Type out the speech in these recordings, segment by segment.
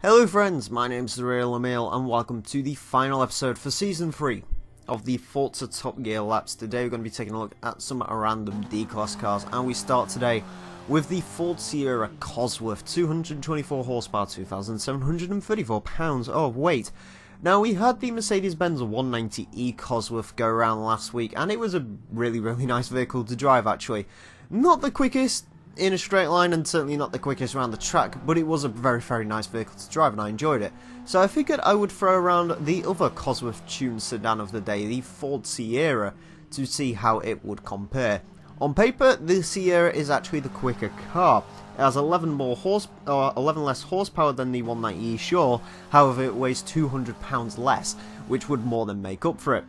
Hello friends, my name's the real Emile and welcome to the final episode for Season 3 of the Forza Top Gear laps. Today we're going to be taking a look at some random D-Class cars, and we start today with the Ford Sierra Cosworth, 224 horsepower, 2,734 pounds of weight. Now, we had the Mercedes-Benz 190e Cosworth go around last week, and it was a really nice vehicle to drive actually. Not the quickest in a straight line, and certainly not the quickest around the track, but it was a very nice vehicle to drive and I enjoyed it. So I figured I would throw around the other Cosworth tuned sedan of the day, the Ford Sierra, to see how it would compare. On paper, the Sierra is actually the quicker car. It has 11 less horsepower than the 190e, sure, however it weighs 200 pounds less, which would more than make up for it.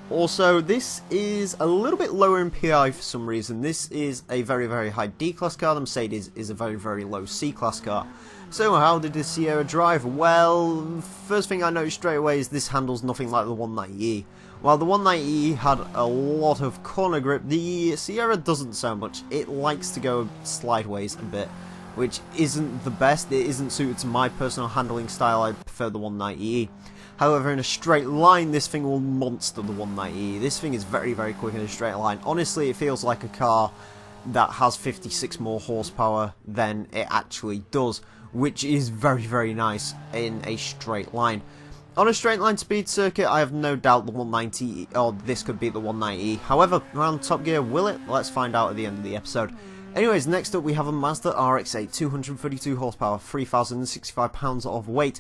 Also, this is a little bit lower in PI for some reason. This is a very high D-Class car. The Mercedes is a very low C-Class car. So how did the Sierra drive? Well, first thing I noticed straight away is this handles nothing like the 190e. While the 190e had a lot of corner grip, the Sierra doesn't so much. It likes to go slideways a bit, which isn't the best. It isn't suited to my personal handling style. I prefer the 190e. However, in a straight line, this thing will monster the 190e. This thing is very quick in a straight line. Honestly, it feels like a car that has 56 more horsepower than it actually does, which is very nice in a straight line. On a straight line speed circuit, I have no doubt the 190, or this could be the 190e. However, around Top Gear, will it? Let's find out at the end of the episode. Anyways, next up we have a Mazda RX8, 232 horsepower, 3,065 pounds of weight.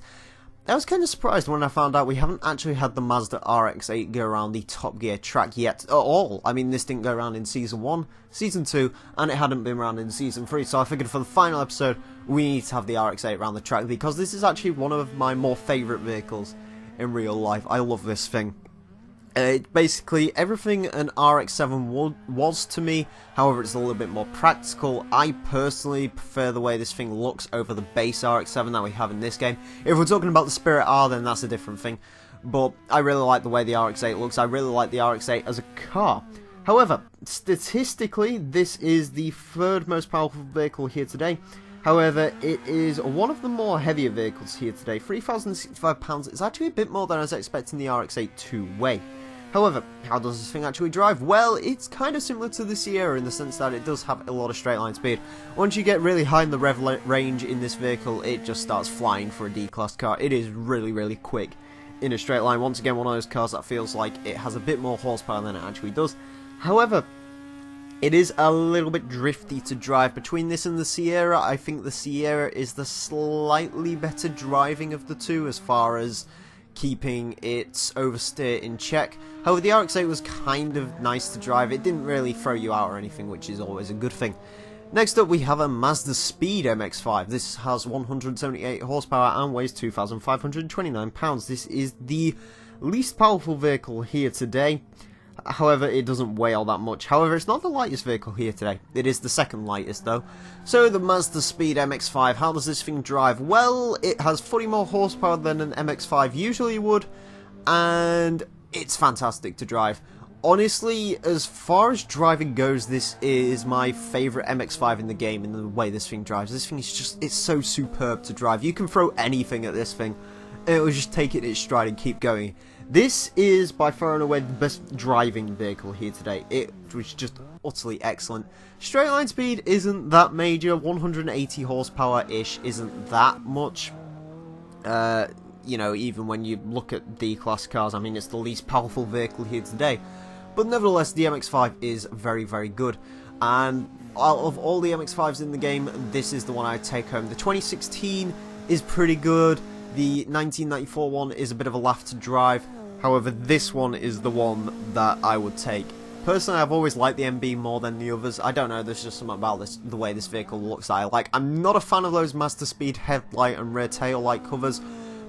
I was kind of surprised when I found out we haven't actually had the Mazda RX8 go around the Top Gear track yet at all. I mean, this didn't go around in Season 1, Season 2, and it hadn't been around in Season 3, so I figured for the final episode we need to have the RX8 around the track, because this is actually one of my more favourite vehicles in real life. I love this thing. Basically, everything an RX-7 was to me, however it's a little bit more practical. I personally prefer the way this thing looks over the base RX-7 that we have in this game. If we're talking about the Spirit R, then that's a different thing, but I really like the way the RX-8 looks. I really like the RX-8 as a car. However, statistically, this is the third most powerful vehicle here today. However, it is one of the more heavier vehicles here today. 3,065 pounds is actually a bit more than I was expecting the RX-8 to weigh. However, how does this thing actually drive? Well, it's kind of similar to the Sierra in the sense that it does have a lot of straight line speed. Once you get really high in the rev range in this vehicle, it just starts flying for a D-Class car. It is really quick in a straight line. Once again, one of those cars that feels like it has a bit more horsepower than it actually does. However, it is a little bit drifty to drive. Between this and the Sierra, I think the Sierra is the slightly better driving of the two as far as keeping its oversteer in check. However, the RX-8 was kind of nice to drive. It didn't really throw you out or anything, which is always a good thing. Next up we have a Mazdaspeed MX-5. This has 178 horsepower and weighs 2,529 pounds. This is the least powerful vehicle here today. However, it doesn't weigh all that much. However, it's not the lightest vehicle here today. It is the second lightest though. So the Mazdaspeed MX-5, how does this thing drive? Well, it has 40 more horsepower than an MX-5 usually would, and it's fantastic to drive. Honestly, as far as driving goes, this is my favourite MX-5 in the game in the way this thing drives. This thing is just, it's so superb to drive. You can throw anything at this thing, and it will just take it in its stride and keep going. This is by far and away the best driving vehicle here today. It was just utterly excellent. Straight line speed isn't that major. 180 horsepower-ish isn't that much. You know, even when you look at D-Class cars, I mean, it's the least powerful vehicle here today. But nevertheless, the MX-5 is very good. And out of all the MX-5s in the game, this is the one I'd take home. The 2016 is pretty good. The 1994 one is a bit of a laugh to drive. However, this one is the one that I would take. Personally, I've always liked the MB more than the others. I don't know, there's just something about this, the way this vehicle looks that I like. I'm not a fan of those Mazdaspeed headlight and rear tail light covers,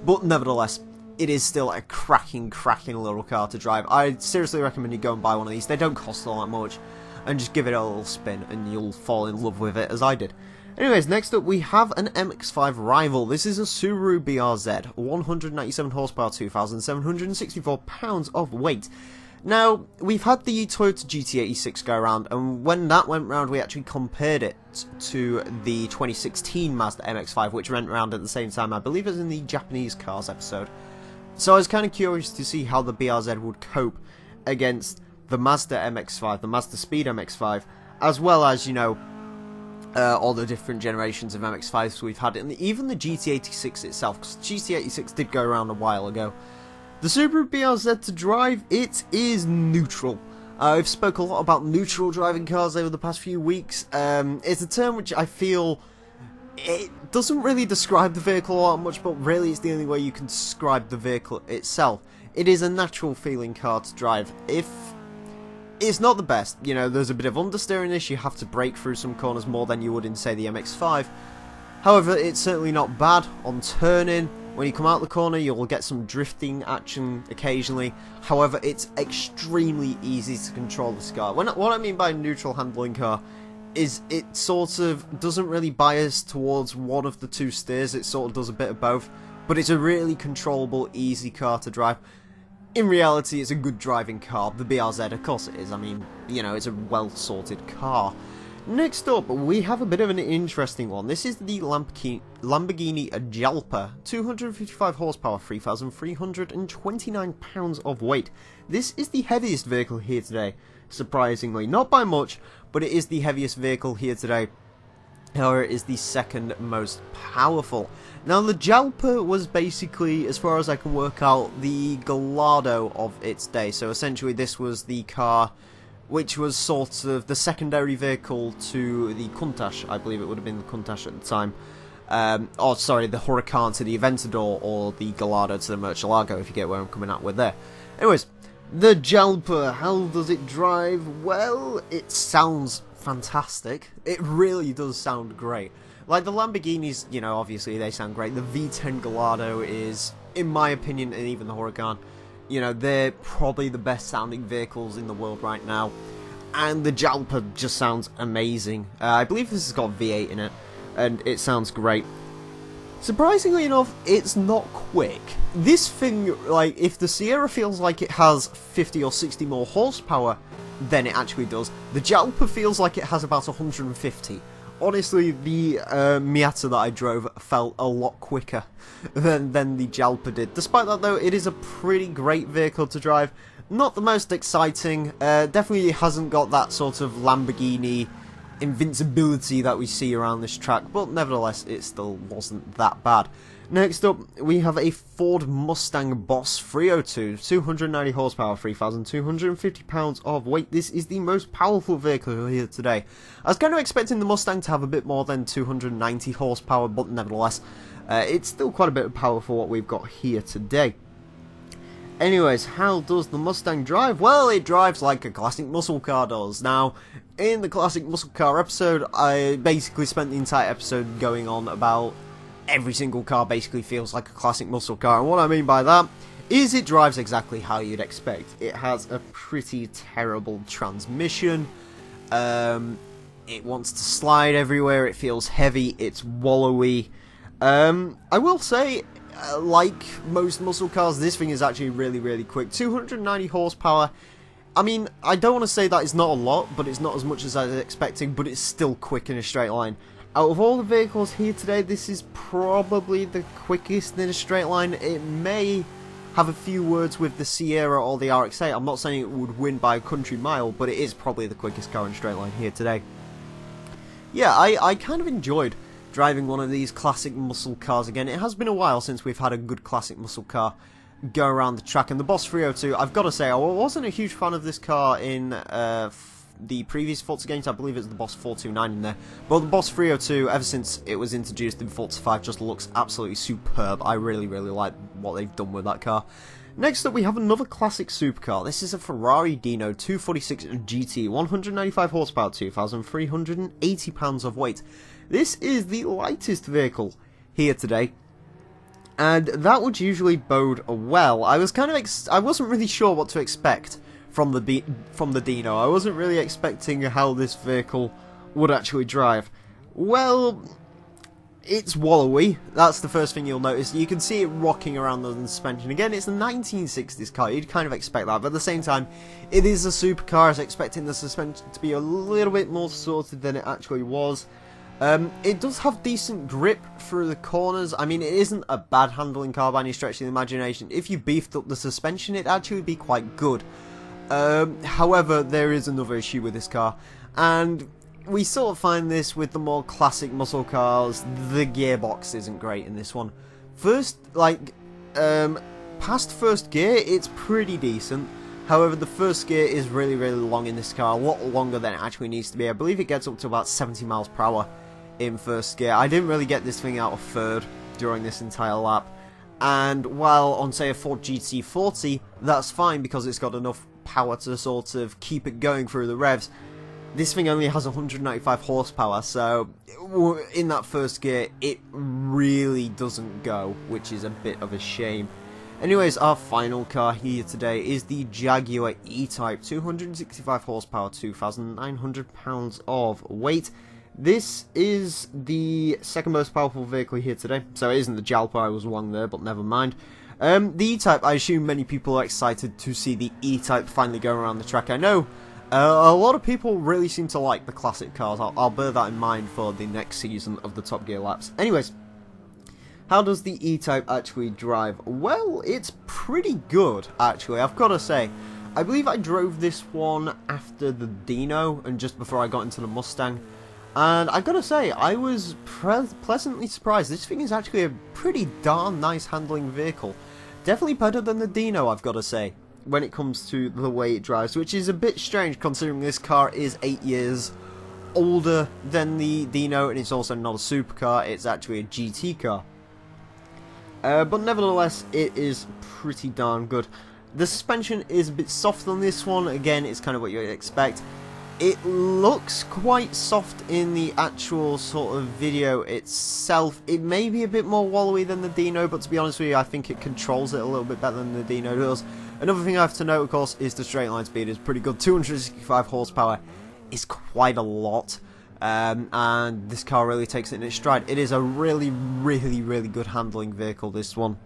but nevertheless, it is still a cracking little car to drive. I seriously recommend you go and buy one of these. They don't cost all that much, and just give it a little spin and you'll fall in love with it as I did. Anyways, next up we have an MX-5 rival. This is a Subaru BRZ, 197 horsepower, 2,764 pounds of weight. Now, we've had the Toyota GT86 go around, and when that went round, we actually compared it to the 2016 Mazda MX-5, which went round at the same time. I believe it was in the Japanese cars episode. So I was kind of curious to see how the BRZ would cope against the Mazda MX-5, the Mazdaspeed MX-5, as well as, you know, all the different generations of MX-5s we've had, and even the GT86 itself, because GT86 did go around a while ago. The Subaru BRZ to drive, it is neutral. I've spoke a lot about neutral driving cars over the past few weeks. It's a term which I feel it doesn't really describe the vehicle all that much, but really it's the only way you can describe the vehicle itself. It is a natural feeling car to drive. If it's not the best, you know, there's a bit of understeeriness, you have to brake through some corners more than you would in, say, the MX-5. However, it's certainly not bad on turning. When you come out the corner, you'll get some drifting action occasionally. However, it's extremely easy to control this car. What I mean by neutral handling car is it sort of doesn't really bias towards one of the two steers. It sort of does a bit of both. But it's a really controllable, easy car to drive. In reality, it's a good driving car. The BRZ, of course it is. I mean, you know, it's a well-sorted car. Next up, we have a bit of an interesting one. This is the Lamborghini Jalpa, 255 horsepower, 3,329 pounds of weight. This is the heaviest vehicle here today, surprisingly. Not by much, but it is the heaviest vehicle here today. However, it is the second most powerful. Now, the Jalpa was basically, as far as I can work out, the Gallardo of its day. So essentially, this was the car which was sort of the secondary vehicle to the Countach. I believe it would have been the Countach at the time. Oh, sorry, the Huracan to the Aventador, or the Gallardo to the Murcielago, if you get where I'm coming at with there. Anyways, the Jalpa, how does it drive? Well, it sounds fantastic. It really does sound great. Like the Lamborghinis, you know, obviously they sound great. The V10 Gallardo is, in my opinion, and even the Huracan, you know, they're probably the best sounding vehicles in the world right now. And the Jalpa just sounds amazing. I believe this has got V8 in it, and it sounds great. Surprisingly enough, it's not quick. This thing, like, if the Sierra feels like it has 50 or 60 more horsepower than it actually does, the Jalpa feels like it has about 150. Honestly, the Miata that I drove felt a lot quicker than the Jalpa did. Despite that, though, it is a pretty great vehicle to drive. Not the most exciting. Definitely hasn't got that sort of Lamborghini invincibility that we see around this track, but nevertheless, it still wasn't that bad. Next up, we have a Ford Mustang Boss 302, 290 horsepower, 3,250 pounds of weight. This is the most powerful vehicle here today. I was kind of expecting the Mustang to have a bit more than 290 horsepower, but nevertheless, it's still quite a bit of power for what we've got here today. Anyways, how does the Mustang drive? Well, it drives like a classic muscle car does. Now, in the classic muscle car episode, I basically spent the entire episode going on about every single car basically feels like a classic muscle car, and what I mean by that is it drives exactly how you'd expect. It has a pretty terrible transmission, it wants to slide everywhere, it feels heavy, it's wallowy. I will say, like most muscle cars, this thing is actually really quick. 290 horsepower. I mean, I don't want to say that it's not a lot, but it's not as much as I was expecting, but it's still quick in a straight line. Out of all the vehicles here today, this is probably the quickest in a straight line. It may have a few words with the Sierra or the RX8. I'm not saying it would win by a country mile, but it is probably the quickest car in a straight line here today. Yeah, I kind of enjoyed driving one of these classic muscle cars again. It has been a while since we've had a good classic muscle car go around the track, and the Boss 302, I've got to say, I wasn't a huge fan of this car in the previous Forza games. I believe it's the Boss 429 in there, but the Boss 302, ever since it was introduced in Forza 5, just looks absolutely superb. I really like what they've done with that car. Next up, we have another classic supercar. This is a Ferrari Dino 246 GT, 195 horsepower, 2,380 pounds of weight. This is the lightest vehicle here today, and that would usually bode well. I was kind of I wasn't really sure what to expect from the Dino. I wasn't really expecting how this vehicle would actually drive. Well, it's wallowy. That's the first thing you'll notice. You can see it rocking around the suspension. Again, it's a 1960s car. You'd kind of expect that, but at the same time, it is a supercar. I was expecting the suspension to be a little bit more sorted than it actually was. It does have decent grip through the corners. I mean, it isn't a bad handling car by any stretch of the imagination. If you beefed up the suspension, it'd actually be quite good. However, there is another issue with this car, and we sort of find this with the more classic muscle cars. The gearbox isn't great in this one. Past first gear, it's pretty decent. However, the first gear is really long in this car, a lot longer than it actually needs to be. I believe it gets up to about 70 miles per hour in first gear. I didn't really get this thing out of third during this entire lap. And while on, say, a Ford GT40, that's fine because it's got enough power to sort of keep it going through the revs. This thing only has 195 horsepower, so in that first gear, it really doesn't go, which is a bit of a shame. Anyways, our final car here today is the Jaguar E-Type, 265 horsepower, 2,900 pounds of weight. This is the second most powerful vehicle here today, so it isn't the Jalpa. I was wrong there, but never mind. The E-Type, I assume many people are excited to see the E-Type finally go around the track. I know a lot of people really seem to like the classic cars. I'll bear that in mind for the next season of the Top Gear laps. Anyways, how does the E-Type actually drive? Well, it's pretty good, actually, I've got to say. I believe I drove this one after the Dino and just before I got into the Mustang. And I've got to say, I was pleasantly surprised. This thing is actually a pretty darn nice handling vehicle. Definitely better than the Dino, I've got to say, when it comes to the way it drives, which is a bit strange considering this car is 8 years older than the Dino, and it's also not a supercar, it's actually a GT car. But nevertheless, it is pretty darn good. The suspension is a bit softer than this one. Again, it's kind of what you'd expect. It looks quite soft in the actual sort of video itself. It may be a bit more wallowy than the Dino, but to be honest with you, I think it controls it a little bit better than the Dino does. Another thing I have to note, of course, is the straight line speed is pretty good. 265 horsepower is quite a lot. And this car really takes it in its stride. It is a really good handling vehicle, this one.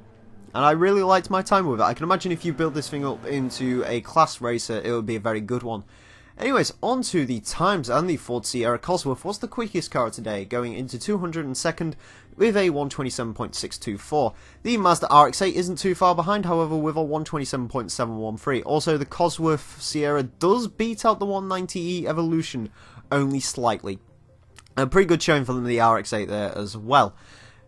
And I really liked my time with it. I can imagine if you build this thing up into a class racer, it would be a very good one. Anyways, on to the times, and the Ford Sierra Cosworth was the quickest car today, going into 202nd with a 127.624. The Mazda RX8 isn't too far behind, however, with a 127.713. Also, the Cosworth Sierra does beat out the 190e Evolution, only slightly. A pretty good showing for them, the RX8 there as well.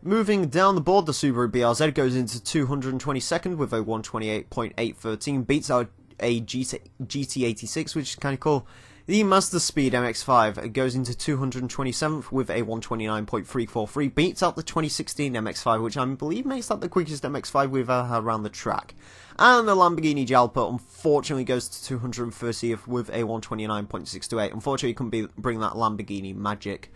Moving down the board, the Subaru BRZ goes into 222nd with a 128.813, beats out a GT86, which is kind of cool. The Mazdaspeed MX-5 goes into 227th with a 129.343, beats out the 2016 MX-5, which I believe makes that the quickest MX-5 we've ever had around the track. And the Lamborghini Jalpa unfortunately goes to 230th with a 129.628. Unfortunately, you couldn't bring that Lamborghini magic.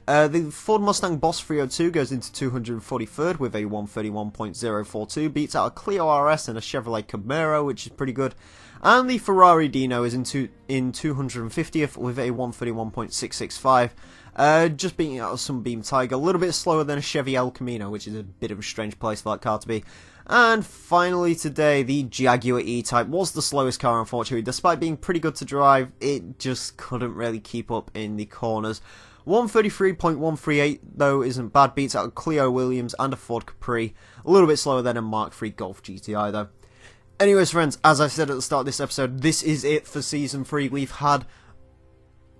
The Ford Mustang Boss 302 goes into 243rd with a 131.042, beats out a Clio RS and a Chevrolet Camaro, which is pretty good. And the Ferrari Dino is in 250th with a 131.665, just beating out a Sunbeam Tiger, a little bit slower than a Chevy El Camino, which is a bit of a strange place for that car to be. And finally today, the Jaguar E-Type was the slowest car, unfortunately. Despite being pretty good to drive, it just couldn't really keep up in the corners. 133.138 though isn't bad, beats out a Clio Williams and a Ford Capri. A little bit slower than a Mark III Golf GTI though. Anyways friends, as I said at the start of this episode, this is it for Season 3. We've had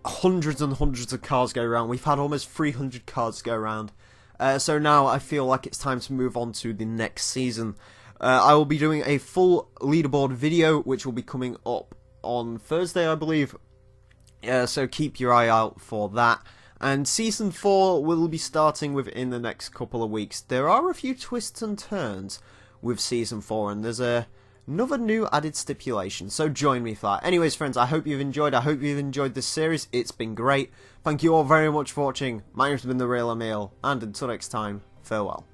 hundreds and hundreds of cars go around. We've had almost 300 cars go around. So now I feel like it's time to move on to the next season. I will be doing a full leaderboard video, which will be coming up on Thursday, I believe. So keep your eye out for that. And Season 4 will be starting within the next couple of weeks. There are a few twists and turns with Season 4, and there's another new added stipulation, so join me for that. Anyways, friends, I hope you've enjoyed. I hope you've enjoyed this series. It's been great. Thank you all very much for watching. My name's been The Real Emile, and until next time, farewell.